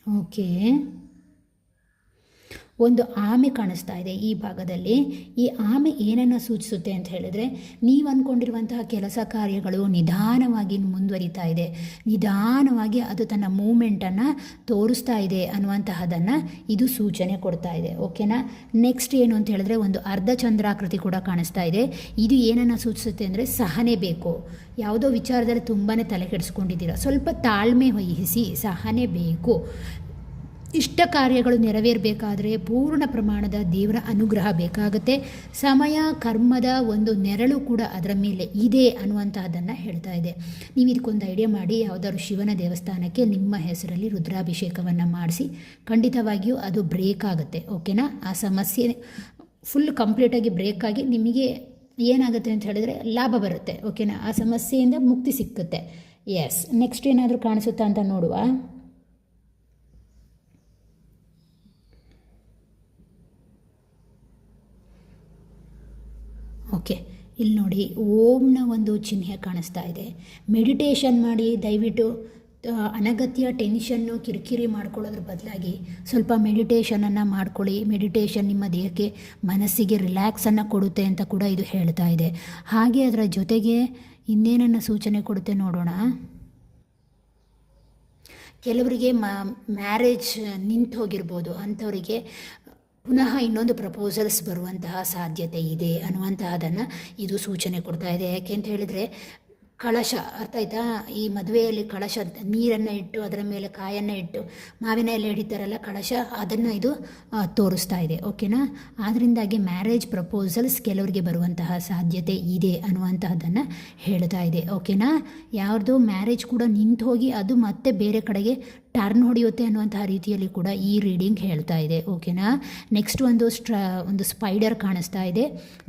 ಓಕೆ, ಒಂದು ಆಮೆ ಕಾಣಿಸ್ತಾ ಇದೆ ಈ ಭಾಗದಲ್ಲಿ. ಈ ಆಮೆ ಏನನ್ನು ಸೂಚಿಸುತ್ತೆ ಅಂತ ಹೇಳಿದ್ರೆ, ನೀವು ಅಂದ್ಕೊಂಡಿರುವಂತಹ ಕೆಲಸ ಕಾರ್ಯಗಳು ನಿಧಾನವಾಗಿ ಮುಂದುವರಿತಾ ಇದೆ, ನಿಧಾನವಾಗಿ ಅದು ತನ್ನ ಮೂಮೆಂಟನ್ನು ತೋರಿಸ್ತಾ ಇದೆ ಅನ್ನುವಂತಹದನ್ನು ಇದು ಸೂಚನೆ ಕೊಡ್ತಾ ಇದೆ. ಓಕೆನಾ, ನೆಕ್ಸ್ಟ್ ಏನು ಅಂತ ಹೇಳಿದ್ರೆ ಒಂದು ಅರ್ಧ ಚಂದ್ರಾಕೃತಿ ಕೂಡ ಕಾಣಿಸ್ತಾ ಇದೆ. ಇದು ಏನನ್ನು ಸೂಚಿಸುತ್ತೆ ಅಂದರೆ ಸಹನೆ ಬೇಕು. ಯಾವುದೋ ವಿಚಾರದಲ್ಲಿ ತುಂಬಾ ತಲೆ ಕೆಡಿಸ್ಕೊಂಡಿದ್ದೀರಾ, ಸ್ವಲ್ಪ ತಾಳ್ಮೆ ವಹಿಸಿ, ಸಹನೆ ಬೇಕು. ಇಷ್ಟ ಕಾರ್ಯಗಳು ನೆರವೇರಬೇಕಾದ್ರೆ ಪೂರ್ಣ ಪ್ರಮಾಣದ ದೇವರ ಅನುಗ್ರಹ ಬೇಕಾಗುತ್ತೆ. ಸಮಯ ಕರ್ಮದ ಒಂದು ನೆರಳು ಕೂಡ ಅದರ ಮೇಲೆ ಇದೆ ಅನ್ನುವಂತಹದ್ದನ್ನು ಹೇಳ್ತಾ ಇದೆ. ನೀವು ಇದಕ್ಕೊಂದು ಐಡಿಯಾ ಮಾಡಿ, ಯಾವುದಾದ್ರು ಶಿವನ ದೇವಸ್ಥಾನಕ್ಕೆ ನಿಮ್ಮ ಹೆಸರಲ್ಲಿ ರುದ್ರಾಭಿಷೇಕವನ್ನು ಮಾಡಿಸಿ, ಖಂಡಿತವಾಗಿಯೂ ಅದು ಬ್ರೇಕ್ ಆಗುತ್ತೆ. ಓಕೆನಾ, ಆ ಸಮಸ್ಯೆ ಫುಲ್ ಕಂಪ್ಲೀಟಾಗಿ ಬ್ರೇಕ್ ಆಗಿ ನಿಮಗೆ ಏನಾಗುತ್ತೆ ಅಂತ ಹೇಳಿದರೆ ಲಾಭ ಬರುತ್ತೆ. ಓಕೆನಾ, ಆ ಸಮಸ್ಯೆಯಿಂದ ಮುಕ್ತಿ ಸಿಕ್ಕುತ್ತೆ. ಎಸ್, ನೆಕ್ಸ್ಟ್ ಏನಾದರೂ ಕಾಣಿಸುತ್ತಾ ಅಂತ ನೋಡುವ. ಓಕೆ, ಇಲ್ಲಿ ನೋಡಿ ಓಂನ ಒಂದು ಚಿಹ್ನೆ ಕಾಣಿಸ್ತಾ ಇದೆ. ಮೆಡಿಟೇಷನ್ ಮಾಡಿ, ದಯವಿಟ್ಟು ಅನಗತ್ಯ ಟೆನ್ಷನ್ನು ಕಿರಿಕಿರಿ ಮಾಡ್ಕೊಳ್ಳೋದ್ರ ಬದಲಾಗಿ ಸ್ವಲ್ಪ ಮೆಡಿಟೇಷನನ್ನು ಮಾಡ್ಕೊಳ್ಳಿ. ಮೆಡಿಟೇಷನ್ ನಿಮ್ಮ ದೇಹಕ್ಕೆ ಮನಸ್ಸಿಗೆ ರಿಲ್ಯಾಕ್ಸನ್ನು ಕೊಡುತ್ತೆ ಅಂತ ಕೂಡ ಇದು ಹೇಳ್ತಾ ಇದೆ. ಹಾಗೆ ಅದರ ಜೊತೆಗೆ ಇನ್ನೇನನ್ನು ಸೂಚನೆ ಕೊಡುತ್ತೆ ನೋಡೋಣ. ಕೆಲವರಿಗೆ ಮ್ಯಾರೇಜ್ ನಿಂತು ಹೋಗಿರ್ಬೋದು, ಅಂಥವರಿಗೆ ಪುನಃ ಇನ್ನೊಂದು ಪ್ರಪೋಸಲ್ಸ್ ಬರುವಂತಹ ಸಾಧ್ಯತೆ ಇದೆ ಅನ್ನುವಂತಹದನ್ನು ಇದು ಸೂಚನೆ ಕೊಡ್ತಾ ಇದೆ. ಯಾಕೆ ಅಂತ ಹೇಳಿದರೆ ಕಳಶ, ಅರ್ಥ ಆಯ್ತಾ, ಈ ಮದುವೆಯಲ್ಲಿ ಕಳಶ, ನೀರನ್ನು ಇಟ್ಟು ಅದರ ಮೇಲೆ ಕಾಯನ್ನು ಇಟ್ಟು ಮಾವಿನ ಎಲೆ ಹಿಡಿತಾರಲ್ಲ ಕಳಶ, ಅದನ್ನು ಇದು ತೋರಿಸ್ತಾ ಇದೆ. ಓಕೆನಾ, ಆದ್ದರಿಂದಾಗಿ ಮ್ಯಾರೇಜ್ ಪ್ರಪೋಸಲ್ಸ್ ಕೆಲವರಿಗೆ ಬರುವಂತಹ ಸಾಧ್ಯತೆ ಇದೆ ಅನ್ನುವಂತಹದ್ದನ್ನು ಹೇಳ್ತಾ ಇದೆ. ಓಕೆನಾ, ಯಾರ್ದೋ ಮ್ಯಾರೇಜ್ ಕೂಡ ನಿಂತು ಹೋಗಿ ಅದು ಮತ್ತೆ ಬೇರೆ ಕಡೆಗೆ ಟರ್ನ್ ಹೊಡೆಯುತ್ತೆ ಅನ್ನುವಂತಹ ರೀತಿಯಲ್ಲಿ ಕೂಡ ಈ ರೀಡಿಂಗ್ ಹೇಳ್ತಾ ಇದೆ. ಓಕೆನಾ, ನೆಕ್ಸ್ಟ್ ಒಂದು ಸ್ಪೈಡರ್ ಕಾಣಿಸ್ತಾ ಇದೆ.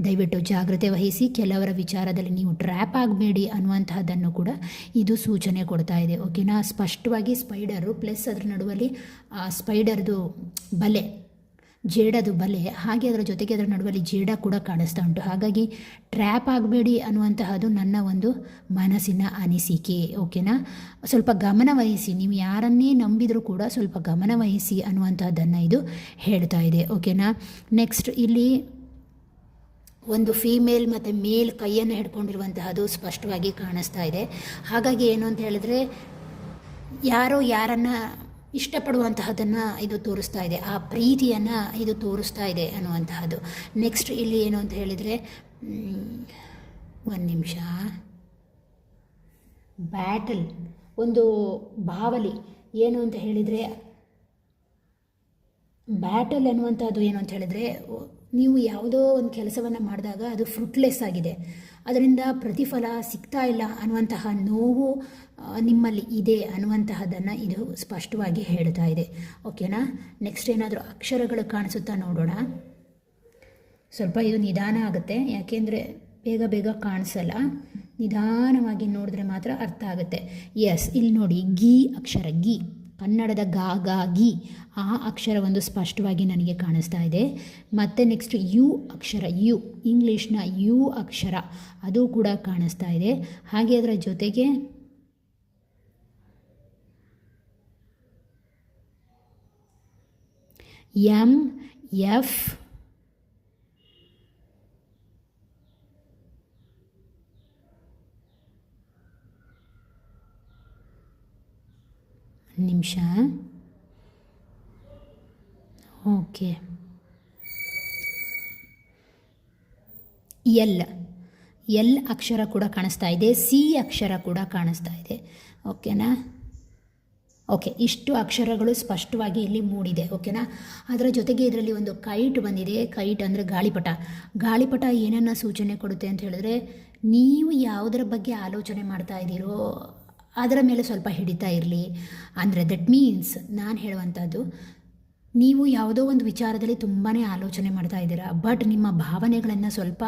ದಯವಿಟ್ಟು ಜಾಗ್ರತೆ ವಹಿಸಿ, ಕೆಲವರ ವಿಚಾರದಲ್ಲಿ ನೀವು ಟ್ರ್ಯಾಪ್ ಆಗಬೇಡಿ ಅನ್ನುವಂತಹದ್ದನ್ನು ಕೂಡ ಇದು ಸೂಚನೆ ಕೊಡ್ತಾ ಇದೆ. ಓಕೆನಾ, ಸ್ಪಷ್ಟವಾಗಿ ಸ್ಪೈಡರು ಪ್ಲಸ್ ಅದರ ನಡುವಲ್ಲಿ ಸ್ಪೈಡರ್ದು ಬಲೆ, ಜೇಡದು ಬಲೆ, ಹಾಗೆ ಅದರ ಜೊತೆಗೆ ಅದರ ನಡುವಲ್ಲಿ ಜೇಡ ಕೂಡ ಕಾಣಿಸ್ತಾ ಉಂಟು. ಹಾಗಾಗಿ ಟ್ರ್ಯಾಪ್ ಆಗಬೇಡಿ ಅನ್ನುವಂತಹದ್ದು ನನ್ನ ಒಂದು ಮನಸ್ಸಿನ ಅನಿಸಿಕೆ. ಓಕೆನಾ, ಸ್ವಲ್ಪ ಗಮನವಹಿಸಿ, ನೀವು ಯಾರನ್ನೇ ನಂಬಿದರೂ ಕೂಡ ಸ್ವಲ್ಪ ಗಮನವಹಿಸಿ ಅನ್ನುವಂತಹದ್ದನ್ನು ಇದು ಹೇಳ್ತಾ ಇದೆ. ಓಕೆನಾ, ನೆಕ್ಸ್ಟ್ ಇಲ್ಲಿ ಒಂದು ಫೀಮೇಲ್ ಮತ್ತು ಮೇಲ್ ಕೈಯನ್ನು ಹಿಡ್ಕೊಂಡಿರುವಂತಹದ್ದು ಸ್ಪಷ್ಟವಾಗಿ ಕಾಣಿಸ್ತಾ ಇದೆ. ಹಾಗಾಗಿ ಏನು ಅಂತ ಹೇಳಿದ್ರೆ ಯಾರೋ ಯಾರನ್ನು ಇಷ್ಟಪಡುವಂತಹದ್ದನ್ನು ಇದು ತೋರಿಸ್ತಾ ಇದೆ, ಆ ಪ್ರೀತಿಯನ್ನು ಇದು ತೋರಿಸ್ತಾ ಇದೆ ಅನ್ನುವಂತಹದ್ದು. ನೆಕ್ಸ್ಟ್ ಇಲ್ಲಿ ಏನು ಅಂತ ಹೇಳಿದರೆ, ಒಂದು ನಿಮಿಷ, ಬ್ಯಾಟಲ್, ಒಂದು ಬಾವಲಿ. ಏನು ಅಂತ ಹೇಳಿದರೆ ಬ್ಯಾಟಲ್ ಅನ್ನುವಂಥದ್ದು ಏನು ಅಂತ ಹೇಳಿದರೆ, ನೀವು ಯಾವುದೋ ಒಂದು ಕೆಲಸವನ್ನು ಮಾಡಿದಾಗ ಅದು ಫ್ರೂಟ್ಲೆಸ್ ಆಗಿದೆ, ಅದರಿಂದ ಪ್ರತಿಫಲ ಸಿಗ್ತಾ ಇಲ್ಲ ಅನ್ನುವಂತಹ ನೋವು ನಿಮ್ಮಲ್ಲಿ ಇದೆ ಅನ್ನುವಂತಹದ್ದನ್ನು ಇದು ಸ್ಪಷ್ಟವಾಗಿ ಹೇಳ್ತಾ ಇದೆ. ಓಕೆನಾ, ನೆಕ್ಸ್ಟ್ ಏನಾದರೂ ಅಕ್ಷರಗಳು ಕಾಣಿಸುತ್ತಾ ನೋಡೋಣ. ಸ್ವಲ್ಪ ಇದು ನಿಧಾನ ಆಗುತ್ತೆ, ಯಾಕೆಂದರೆ ಬೇಗ ಬೇಗ ಕಾಣಿಸಲ್ಲ, ನಿಧಾನವಾಗಿ ನೋಡಿದ್ರೆ ಮಾತ್ರ ಅರ್ಥ ಆಗುತ್ತೆ. ಎಸ್, ಇಲ್ಲಿ ನೋಡಿ ಗಿ ಅಕ್ಷರ, ಗಿ ಕನ್ನಡದ ಗಾ ಗಿ, ಆ ಅಕ್ಷರ ಒಂದು ಸ್ಪಷ್ಟವಾಗಿ ನನಗೆ ಕಾಣಿಸ್ತಾ ಇದೆ. ಮತ್ತು ನೆಕ್ಸ್ಟ್ ಯು ಅಕ್ಷರ, ಯು ಇಂಗ್ಲೀಷ್ನ ಯು ಅಕ್ಷರ, ಅದು ಕೂಡ ಕಾಣಿಸ್ತಾ ಇದೆ. ಹಾಗೆ ಅದರ ಜೊತೆಗೆ ಎಮ್ ಎಫ್ ನಿಮಿಷ. ಓಕೆ, ಎಲ್ ಅಕ್ಷರ ಕೂಡ ಕಾಣಿಸ್ತಾ ಇದೆ, ಸಿ ಅಕ್ಷರ ಕೂಡ ಕಾಣಿಸ್ತಾ ಇದೆ. ಓಕೆನಾ, ಓಕೆ, ಇಷ್ಟು ಅಕ್ಷರಗಳು ಸ್ಪಷ್ಟವಾಗಿ ಇಲ್ಲಿ ಮೂಡಿದೆ. ಓಕೆನಾ, ಅದರ ಜೊತೆಗೆ ಇದರಲ್ಲಿ ಒಂದು ಕೈಟ್ ಬಂದಿದೆ. ಕೈಟ್ ಅಂದರೆ ಗಾಳಿಪಟ ಏನನ್ನು ಸೂಚನೆ ಕೊಡುತ್ತೆ ಅಂತ ಹೇಳಿದ್ರೆ, ನೀವು ಯಾವುದರ ಬಗ್ಗೆ ಆಲೋಚನೆ ಮಾಡ್ತಾ ಇದ್ದೀರೋ ಅದರ ಮೇಲೆ ಸ್ವಲ್ಪ ಹಿಡಿತಾ ಇರಲಿ. ಅಂದರೆ ದಟ್ ಮೀನ್ಸ್ ನಾನು ಹೇಳುವಂಥದ್ದು, ನೀವು ಯಾವುದೋ ಒಂದು ವಿಚಾರದಲ್ಲಿ ತುಂಬಾ ಆಲೋಚನೆ ಮಾಡ್ತಾ ಇದ್ದೀರಾ, ಬಟ್ ನಿಮ್ಮ ಭಾವನೆಗಳನ್ನು ಸ್ವಲ್ಪ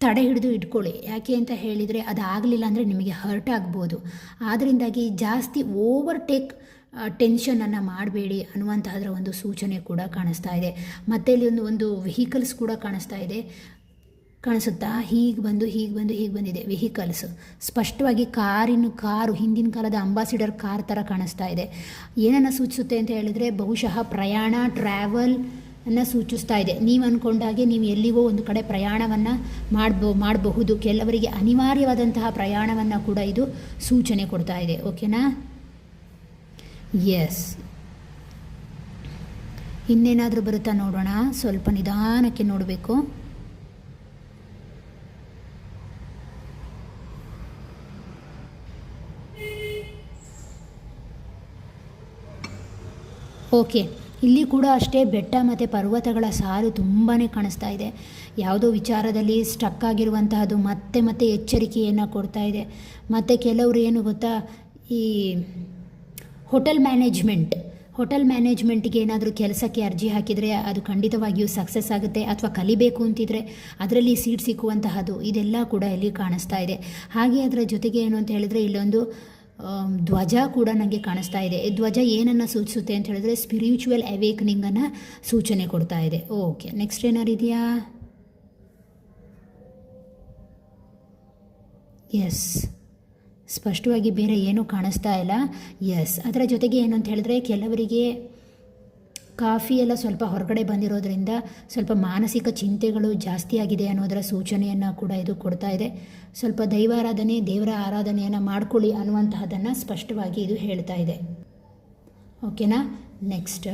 ತಡೆ ಹಿಡಿದು ಇಟ್ಕೊಳ್ಳಿ. ಯಾಕೆ ಅಂತ ಹೇಳಿದರೆ ಅದಾಗಲಿಲ್ಲ ಅಂದರೆ ನಿಮಗೆ ಹರ್ಟ್ ಆಗ್ಬೋದು. ಆದ್ದರಿಂದಾಗಿ ಜಾಸ್ತಿ ಓವರ್ಟೇಕ್ ಟೆನ್ಷನನ್ನು ಮಾಡಬೇಡಿ ಅನ್ನುವಂತಹದ್ರ ಒಂದು ಸೂಚನೆ ಕೂಡ ಕಾಣಿಸ್ತಾ ಇದೆ. ಮತ್ತು ಇಲ್ಲಿ ಒಂದು ವೆಹಿಕಲ್ಸ್ ಕೂಡ ಕಾಣಿಸುತ್ತಾ ಹೀಗೆ ಬಂದಿದೆ ವೆಹಿಕಲ್ಸ್. ಸ್ಪಷ್ಟವಾಗಿ ಕಾರು ಹಿಂದಿನ ಕಾಲದ ಅಂಬಾಸಿಡರ್ ಕಾರ್ ಥರ ಕಾಣಿಸ್ತಾ ಇದೆ. ಏನನ್ನು ಸೂಚಿಸುತ್ತೆ ಅಂತ ಹೇಳಿದರೆ ಬಹುಶಃ ಪ್ರಯಾಣ, ಟ್ರಾವೆಲ್ ಅನ್ನು ಸೂಚಿಸ್ತಾ ಇದೆ. ನೀವು ಅಂದ್ಕೊಂಡಾಗೆ ನೀವು ಎಲ್ಲಿಗೋ ಒಂದು ಕಡೆ ಪ್ರಯಾಣವನ್ನು ಮಾಡಬಹುದು. ಕೆಲವರಿಗೆ ಅನಿವಾರ್ಯವಾದಂತಹ ಪ್ರಯಾಣವನ್ನು ಕೂಡ ಇದು ಸೂಚನೆ ಕೊಡ್ತಾ ಇದೆ. ಓಕೆನಾ? ಎಸ್. ಇನ್ನೇನಾದರೂ ಬರುತ್ತಾ ನೋಡೋಣ. ಸ್ವಲ್ಪ ನಿಧಾನಕ್ಕೆ ನೋಡಬೇಕು. ಓಕೆ, ಇಲ್ಲಿ ಕೂಡ ಅಷ್ಟೇ ಬೆಟ್ಟ ಮತ್ತು ಪರ್ವತಗಳ ಸಾಲು ತುಂಬಾ ಕಾಣಿಸ್ತಾ ಇದೆ. ಯಾವುದೋ ವಿಚಾರದಲ್ಲಿ ಸ್ಟಕ್ ಆಗಿರುವಂತಹದ್ದು ಮತ್ತೆ ಎಚ್ಚರಿಕೆಯನ್ನು ಕೊಡ್ತಾ ಇದೆ. ಮತ್ತು ಕೆಲವರು ಏನು ಗೊತ್ತಾ, ಈ ಹೋಟೆಲ್ ಮ್ಯಾನೇಜ್ಮೆಂಟ್ಗೆ ಏನಾದರೂ ಕೆಲಸಕ್ಕೆ ಅರ್ಜಿ ಹಾಕಿದರೆ ಅದು ಖಂಡಿತವಾಗಿಯೂ ಸಕ್ಸಸ್ ಆಗುತ್ತೆ. ಅಥವಾ ಕಲಿಬೇಕು ಅಂತಿದ್ರೆ ಅದರಲ್ಲಿ ಸೀಟ್ ಸಿಕ್ಕುವಂತಹದ್ದು ಇದೆಲ್ಲ ಕೂಡ ಇಲ್ಲಿ ಕಾಣಿಸ್ತಾ ಇದೆ. ಹಾಗೆ ಅದರ ಜೊತೆಗೆ ಏನು ಅಂತ ಹೇಳಿದರೆ ಇಲ್ಲೊಂದು ಧ್ವಜ ಕೂಡ ನನಗೆ ಕಾಣಿಸ್ತಾ ಇದೆ. ಈ ಧ್ವಜ ಏನನ್ನು ಸೂಚಿಸುತ್ತೆ ಅಂತ ಹೇಳಿದ್ರೆ ಸ್ಪಿರಿಚುವಲ್ ಅವೇಕನಿಂಗನ್ನು ಸೂಚನೆ ಕೊಡ್ತಾ ಇದೆ. ಓಕೆ, ನೆಕ್ಸ್ಟ್ ಏನಾರು ಇದೆಯಾ? ಎಸ್, ಸ್ಪಷ್ಟವಾಗಿ ಬೇರೆ ಏನೂ ಕಾಣಿಸ್ತಾ ಇಲ್ಲ. ಎಸ್, ಅದರ ಜೊತೆಗೆ ಏನು ಅಂತ ಹೇಳಿದ್ರೆ ಕೆಲವರಿಗೆ ಕಾಫಿ ಎಲ್ಲ ಸ್ವಲ್ಪ ಹೊರಗಡೆ ಬಂದಿರೋದ್ರಿಂದ ಸ್ವಲ್ಪ ಮಾನಸಿಕ ಚಿಂತೆಗಳು ಜಾಸ್ತಿ ಆಗಿದೆ ಅನ್ನೋದರ ಸೂಚನೆಯನ್ನು ಕೂಡ ಇದು ಕೊಡ್ತಾ ಇದೆ. ಸ್ವಲ್ಪ ದೇವರ ಆರಾಧನೆಯನ್ನು ಮಾಡ್ಕೊಳ್ಳಿ ಅನ್ನುವಂತಹದ್ದನ್ನು ಸ್ಪಷ್ಟವಾಗಿ ಇದು ಹೇಳ್ತಾ ಇದೆ. ಓಕೆನಾ? ನೆಕ್ಸ್ಟ್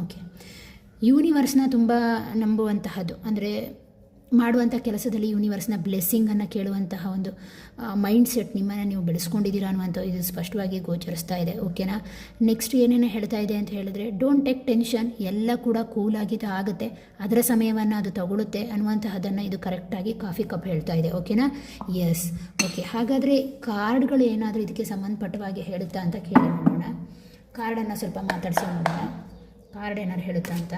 ಓಕೆ, ಯೂನಿವರ್ಸ್ನ ತುಂಬ ನಂಬುವಂತಹದ್ದು, ಅಂದರೆ ಮಾಡುವಂಥ ಕೆಲಸದಲ್ಲಿ ಯೂನಿವರ್ಸ್ನ ಬ್ಲೆಸ್ಸಿಂಗನ್ನು ಕೇಳುವಂತಹ ಒಂದು ಮೈಂಡ್ ಸೆಟ್ ನಿಮ್ಮನ್ನು ನೀವು ಬೆಳೆಸ್ಕೊಂಡಿದ್ದೀರಾ ಅನ್ನುವಂಥ ಇದು ಸ್ಪಷ್ಟವಾಗಿ ಗೋಚರಿಸ್ತಾ ಇದೆ. ಓಕೆನಾ? ನೆಕ್ಸ್ಟ್ ಏನೇನು ಹೇಳ್ತಾ ಇದೆ ಅಂತ ಹೇಳಿದ್ರೆ ಡೋಂಟ್ ಟೇಕ್ ಟೆನ್ಷನ್, ಎಲ್ಲ ಕೂಡ ಕೂಲಾಗಿ ಆಗುತ್ತೆ, ಅದರ ಸಮಯವನ್ನು ಅದು ತಗೊಳುತ್ತೆ ಅನ್ನುವಂತಹದ್ದನ್ನು ಇದು ಕರೆಕ್ಟಾಗಿ ಕಾಫಿ ಕಪ್ ಹೇಳ್ತಾ ಇದೆ. ಓಕೆನಾ? ಎಸ್. ಓಕೆ, ಹಾಗಾದರೆ ಕಾರ್ಡ್ಗಳು ಏನಾದರೂ ಇದಕ್ಕೆ ಸಂಬಂಧಪಟ್ಟವಾಗಿ ಹೇಳುತ್ತಾ ಅಂತ ಕೇಳಿ ನೋಡೋಣ. ಕಾರ್ಡನ್ನು ಸ್ವಲ್ಪ ಮಾತಾಡಿಸಿ ನೋಡೋಣ. ಕಾರ್ಡ್ ಏನಾದ್ರು ಹೇಳುತ್ತಾ ಅಂತ.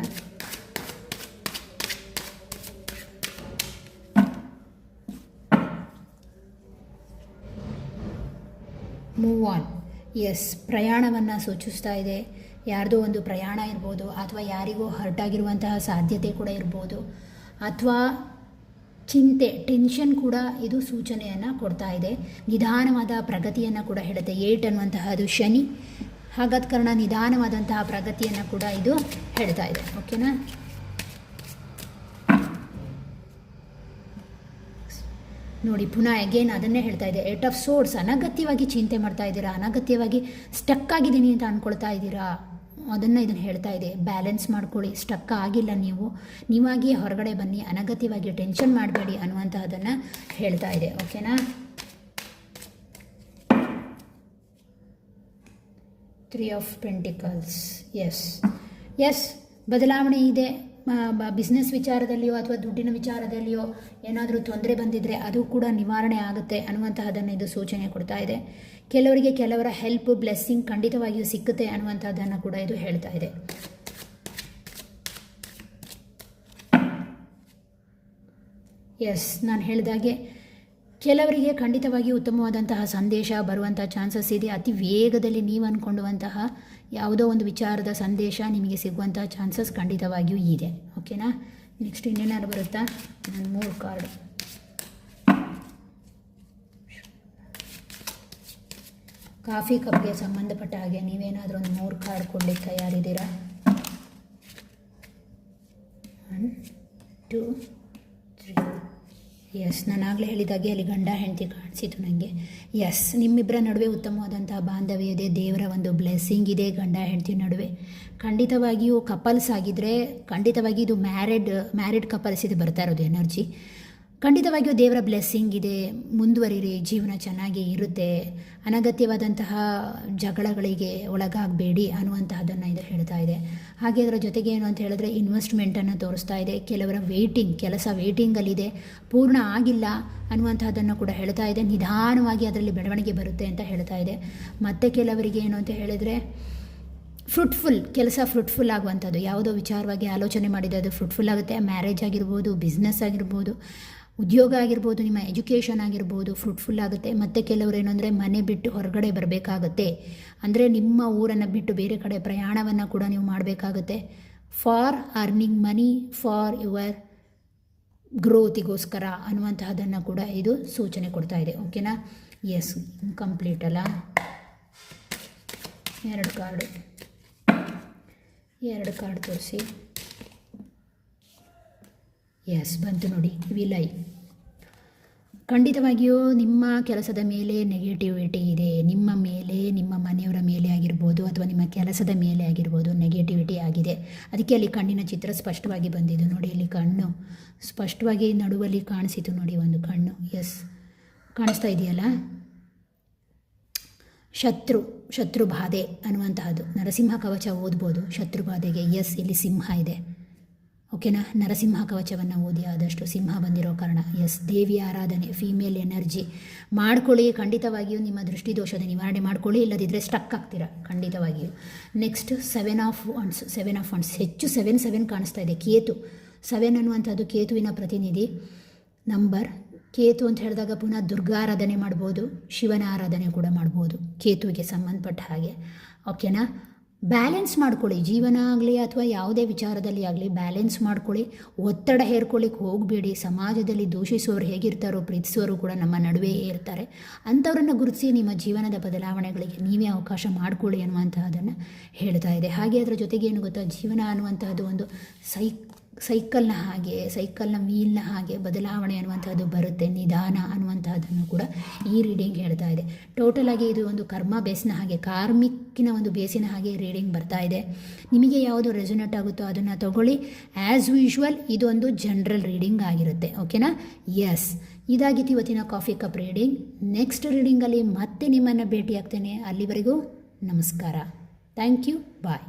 Move on. ಎಸ್, ಪ್ರಯಾಣವನ್ನು ಸೂಚಿಸ್ತಾ ಇದೆ. ಯಾರ್ದೋ ಒಂದು ಪ್ರಯಾಣ ಇರ್ಬೋದು, ಅಥವಾ ಯಾರಿಗೋ ಹರ್ಟ್ ಆಗಿರುವಂತಹ ಸಾಧ್ಯತೆ ಕೂಡ ಇರ್ಬೋದು, ಅಥವಾ ಟೆನ್ಷನ್ ಕೂಡ ಇದು ಸೂಚನೆಯನ್ನು ಕೊಡ್ತಾ ಇದೆ. ನಿಧಾನವಾದ ಪ್ರಗತಿಯನ್ನು ಕೂಡ ಹೇಳುತ್ತೆ. 8 ಅನ್ನುವಂತಹದ್ದು ಶನಿ, ಹಾಗಾದ ಕಾರಣ ನಿಧಾನವಾದಂತಹ ಪ್ರಗತಿಯನ್ನು ಕೂಡ ಇದು ಹೇಳ್ತಾ ಇದೆ. ಓಕೆನಾ? ನೋಡಿ, ಪುನಃ ಅಗೇನ್ ಅದನ್ನೇ ಹೇಳ್ತಾ ಇದೆ. 8 ಆಫ್ ಸೋರ್ಡ್ಸ್. ಅನಗತ್ಯವಾಗಿ ಚಿಂತೆ ಮಾಡ್ತಾ ಇದ್ದೀರಾ, ಅನಗತ್ಯವಾಗಿ ಸ್ಟಕ್ ಆಗಿದ್ದೀನಿ ಅಂತ ಅಂದ್ಕೊಳ್ತಾ ಇದ್ದೀರಾ, ಇದನ್ನು ಹೇಳ್ತಾ ಇದೆ. ಬ್ಯಾಲೆನ್ಸ್ ಮಾಡ್ಕೊಳ್ಳಿ. ಸ್ಟಕ್ ಆಗಿಲ್ಲ, ನೀವಾಗಿಯೇ ಹೊರಗಡೆ ಬನ್ನಿ, ಅನಗತ್ಯವಾಗಿ ಟೆನ್ಷನ್ ಮಾಡಬೇಡಿ ಅನ್ನುವಂತಹದ್ದನ್ನು ಹೇಳ್ತಾ ಇದೆ. ಓಕೆನಾ? 3 ಆಫ್ ಪೆಂಟಿಕಲ್ಸ್. ಎಸ್, ಬದಲಾವಣೆ ಇದೆ. ಬಿಸ್ನೆಸ್ ವಿಚಾರದಲ್ಲಿಯೋ ಅಥವಾ ದುಡ್ಡಿನ ವಿಚಾರದಲ್ಲಿಯೋ ಏನಾದರೂ ತೊಂದರೆ ಬಂದಿದ್ದರೆ ಅದು ಕೂಡ ನಿವಾರಣೆ ಆಗುತ್ತೆ ಅನ್ನುವಂತಹದ್ದನ್ನು ಇದು ಸೂಚನೆ ಕೊಡ್ತಾ ಇದೆ. ಕೆಲವರಿಗೆ ಕೆಲವರ ಹೆಲ್ಪ್, ಬ್ಲೆಸ್ಸಿಂಗ್ ಖಂಡಿತವಾಗಿಯೂ ಸಿಕ್ಕುತ್ತೆ ಅನ್ನುವಂಥದ್ದನ್ನು ಕೂಡ ಇದು ಹೇಳ್ತಾ ಇದೆ. ಎಸ್, ನಾನು ಹೇಳಿದಾಗೆ ಕೆಲವರಿಗೆ ಖಂಡಿತವಾಗಿಯೂ ಉತ್ತಮವಾದಂತಹ ಸಂದೇಶ ಬರುವಂಥ ಚಾನ್ಸಸ್ ಇದೆ. ಅತಿ ವೇಗದಲ್ಲಿ ನೀವು ಅಂದ್ಕೊಳ್ಳುವಂತಹ ಯಾವುದೋ ಒಂದು ವಿಚಾರದ ಸಂದೇಶ ನಿಮಗೆ ಸಿಗುವಂತಹ ಚಾನ್ಸಸ್ ಖಂಡಿತವಾಗಿಯೂ ಇದೆ. ಓಕೆನಾ? ನೆಕ್ಸ್ಟ್ ಇನ್ನೇನಾದ್ರು ಬರುತ್ತಾ? ನಾನು 3 ಕಾರ್ಡ್. ಕಾಫಿ ಕಪ್ಗೆ ಸಂಬಂಧಪಟ್ಟ ಹಾಗೆ ನೀವೇನಾದರೂ ಒಂದು 3 ಕಾರ್ಡ್ ಕೊಡಲಿಕ್ಕೆ ತಯಾರಿದ್ದೀರಾ? 1 2 3. ಎಸ್, ನಾನು ಆಗಲೇ ಹೇಳಿದಾಗೆ ಅಲ್ಲಿ ಗಂಡ ಹೆಂಡತಿ ಕಾಣಿಸಿತು ನನಗೆ. ಎಸ್, ನಿಮ್ಮಿಬ್ಬರ ನಡುವೆ ಉತ್ತಮವಾದಂತಹ ಬಾಂಧವ್ಯ ಇದೆ. ದೇವರ ಒಂದು ಬ್ಲೆಸ್ಸಿಂಗ್ ಇದೆ ಗಂಡ ಹೆಂಡತಿ ನಡುವೆ. ಖಂಡಿತವಾಗಿಯೂ ಕಪಲ್ಸ್ ಆಗಿದ್ದರೆ ಖಂಡಿತವಾಗಿ ಇದು ಮ್ಯಾರಿಡ್ ಕಪಲ್ಸ್ ಇದು ಬರ್ತಾ ಇರೋದು ಎನರ್ಜಿ. ಖಂಡಿತವಾಗಿಯೂ ದೇವರ ಬ್ಲೆಸ್ಸಿಂಗ್ ಇದೆ, ಮುಂದುವರಿರಿ, ಜೀವನ ಚೆನ್ನಾಗಿ ಇರುತ್ತೆ, ಅನಗತ್ಯವಾದಂತಹ ಜಗಳಗಳಿಗೆ ಒಳಗಾಗಬೇಡಿ ಅನ್ನುವಂತಹದ್ದನ್ನು ಇದು ಹೇಳ್ತಾ ಇದೆ. ಹಾಗೆ ಅದರ ಜೊತೆಗೆ ಏನು ಅಂತ ಹೇಳಿದ್ರೆ ಇನ್ವೆಸ್ಟ್ಮೆಂಟನ್ನು ತೋರಿಸ್ತಾ ಇದೆ. ಕೆಲವರ ಕೆಲಸ ವೇಟಿಂಗಲ್ಲಿದೆ, ಪೂರ್ಣ ಆಗಿಲ್ಲ ಅನ್ನುವಂಥದ್ದನ್ನು ಕೂಡ ಹೇಳ್ತಾ ಇದೆ. ನಿಧಾನವಾಗಿ ಅದರಲ್ಲಿ ಬೆಳವಣಿಗೆ ಬರುತ್ತೆ ಅಂತ ಹೇಳ್ತಾ ಇದೆ. ಮತ್ತು ಕೆಲವರಿಗೆ ಏನು ಅಂತ ಹೇಳಿದರೆ ಕೆಲಸ ಫ್ರೂಟ್ಫುಲ್ ಆಗುವಂಥದ್ದು, ಯಾವುದೋ ವಿಚಾರವಾಗಿ ಆಲೋಚನೆ ಮಾಡಿದರೆ ಅದು ಫ್ರೂಟ್ಫುಲ್ ಆಗುತ್ತೆ. ಮ್ಯಾರೇಜ್ ಆಗಿರ್ಬೋದು, ಬಿಸ್ನೆಸ್ ಆಗಿರ್ಬೋದು, ಉದ್ಯೋಗ ಆಗಿರ್ಬೋದು, ನಿಮ್ಮ ಎಜುಕೇಷನ್ ಆಗಿರ್ಬೋದು ಫ್ರೂಟ್ಫುಲ್ ಆಗುತ್ತೆ. ಮತ್ತು ಕೆಲವರು ಏನು ಅಂದರೆ ಮನೆ ಬಿಟ್ಟು ಹೊರಗಡೆ ಬರಬೇಕಾಗತ್ತೆ, ಅಂದರೆ ನಿಮ್ಮ ಊರನ್ನು ಬಿಟ್ಟು ಬೇರೆ ಕಡೆ ಪ್ರಯಾಣವನ್ನು ಕೂಡ ನೀವು ಮಾಡಬೇಕಾಗತ್ತೆ. For earning money for your ಗ್ರೋತಿಗೋಸ್ಕರ ಅನ್ನುವಂತಹದ್ದನ್ನು ಕೂಡ ಇದು ಸೂಚನೆ ಕೊಡ್ತಾ ಇದೆ. ಓಕೆನಾ? ಎಸ್, ಕಂಪ್ಲೀಟ್ ಅಲ್ಲ. 2 ಕಾರ್ಡ್ ತೋರಿಸಿ. ಎಸ್, ಬಂತು ನೋಡಿ, ವಿಲೈ. ಖಂಡಿತವಾಗಿಯೂ ನಿಮ್ಮ ಕೆಲಸದ ಮೇಲೆ ನೆಗೆಟಿವಿಟಿ ಇದೆ. ನಿಮ್ಮ ಮೇಲೆ, ನಿಮ್ಮ ಮನೆಯವರ ಮೇಲೆ ಆಗಿರ್ಬೋದು ಅಥವಾ ನಿಮ್ಮ ಕೆಲಸದ ಮೇಲೆ ಆಗಿರ್ಬೋದು ನೆಗೆಟಿವಿಟಿ ಆಗಿದೆ. ಅದಕ್ಕೆ ಅಲ್ಲಿ ಕಣ್ಣಿನ ಚಿತ್ರ ಸ್ಪಷ್ಟವಾಗಿ ಬಂದಿದ್ದು ನೋಡಿ. ಇಲ್ಲಿ ಕಣ್ಣು ಸ್ಪಷ್ಟವಾಗಿ ನಡುವಲ್ಲಿ ಕಾಣಿಸಿತು ನೋಡಿ, ಒಂದು ಕಣ್ಣು. ಎಸ್, ಕಾಣಿಸ್ತಾ ಇದೆಯಲ್ಲ. ಶತ್ರು ಬಾಧೆ ಅನ್ನುವಂತಹದ್ದು. ನರಸಿಂಹ ಕವಚ ಓದ್ಬೋದು ಶತ್ರು ಬಾಧೆಗೆ. ಎಸ್, ಇಲ್ಲಿ ಸಿಂಹ ಇದೆ. ಓಕೆನಾ? ನರಸಿಂಹ ಕವಚವನ್ನು ಓದಿ ಆದಷ್ಟು, ಸಿಂಹ ಬಂದಿರೋ ಕಾರಣ. ಎಸ್, ದೇವಿಯ ಆರಾಧನೆ, ಫೀಮೇಲ್ ಎನರ್ಜಿ ಮಾಡ್ಕೊಳ್ಳಿ. ಖಂಡಿತವಾಗಿಯೂ ನಿಮ್ಮ ದೃಷ್ಟಿದೋಷದ ನಿವಾರಣೆ ಮಾಡ್ಕೊಳ್ಳಿ, ಇಲ್ಲದಿದ್ದರೆ ಸ್ಟಕ್ ಆಗ್ತೀರಾ ಖಂಡಿತವಾಗಿಯೂ. Next 7 of wands. ಹೆಚ್ಚು 7 ಕಾಣಿಸ್ತಾ ಇದೆ. ಕೇತು 7 ಅನ್ನುವಂಥದ್ದು ಕೇತುವಿನ ಪ್ರತಿನಿಧಿ ನಂಬರ್. ಕೇತು ಅಂತ ಹೇಳಿದಾಗ ಪುನಃ ದುರ್ಗಾರಾಧನೆ ಮಾಡ್ಬೋದು, ಶಿವನ ಆರಾಧನೆ ಕೂಡ ಮಾಡ್ಬೋದು ಕೇತುವಿಗೆ ಸಂಬಂಧಪಟ್ಟ ಹಾಗೆ. ಓಕೆನಾ? ಬ್ಯಾಲೆನ್ಸ್ ಮಾಡ್ಕೊಳ್ಳಿ, ಜೀವನ ಆಗಲಿ ಅಥವಾ ಯಾವುದೇ ವಿಚಾರದಲ್ಲಿ ಆಗಲಿ ಬ್ಯಾಲೆನ್ಸ್ ಮಾಡ್ಕೊಳ್ಳಿ. ಒತ್ತಡ ಹೇರ್ಕೊಳ್ಳಿಕ್ಕೆ ಹೋಗಬೇಡಿ. ಸಮಾಜದಲ್ಲಿ ದೂಷಿಸುವವರು ಹೇಗಿರ್ತಾರೋ ಪ್ರೀತಿಸುವವರು ಕೂಡ ನಮ್ಮ ನಡುವೆ ಇರ್ತಾರೆ. ಅಂಥವ್ರನ್ನು ಗುರುತಿಸಿ ನಿಮ್ಮ ಜೀವನದ ಬದಲಾವಣೆಗಳಿಗೆ ನೀವೇ ಅವಕಾಶ ಮಾಡಿಕೊಳ್ಳಿ ಅನ್ನುವಂತಹದ್ದನ್ನು ಹೇಳ್ತಾ ಇದೆ. ಹಾಗೆ ಅದರ ಜೊತೆಗೆ ಏನು ಗೊತ್ತಾ, ಜೀವನ ಅನ್ನುವಂತಹದ್ದು ಒಂದು ಸೈಕಲ್ನ ವೀಲ್ನ ಹಾಗೆ ಬದಲಾವಣೆ ಅನ್ನುವಂಥದ್ದು ಬರುತ್ತೆ, ನಿಧಾನ ಅನ್ನುವಂತಹದ್ದನ್ನು ಕೂಡ ಈ ರೀಡಿಂಗ್ ಹೇಳ್ತಾ ಇದೆ. ಟೋಟಲ್ ಆಗಿ ಇದು ಒಂದು ಕರ್ಮ ಬೇಸ್ನ ಹಾಗೆ, ಕಾರ್ಮಿಕ್ಕಿನ ಒಂದು ಬೇಸಿನ ಹಾಗೆ ರೀಡಿಂಗ್ ಬರ್ತಾ ಇದೆ. ನಿಮಗೆ ಯಾವುದು ರೆಸೊನೇಟ್ ಆಗುತ್ತೋ ಅದನ್ನು ತಗೊಳ್ಳಿ. ಆ್ಯಸ್ ಯೂಶ್ವಲ್ ಇದೊಂದು ಜನರಲ್ ರೀಡಿಂಗ್ ಆಗಿರುತ್ತೆ. ಓಕೆನಾ? ಎಸ್, ಇದಾಗಿತ್ತು ಇವತ್ತಿನ ಕಾಫಿ ಕಪ್ ರೀಡಿಂಗ್. ನೆಕ್ಸ್ಟ್ ರೀಡಿಂಗಲ್ಲಿ ಮತ್ತೆ ನಿಮ್ಮನ್ನು ಭೇಟಿ ಆಗ್ತೇನೆ. ಅಲ್ಲಿವರೆಗೂ ನಮಸ್ಕಾರ. Thank you. ಬಾಯ್.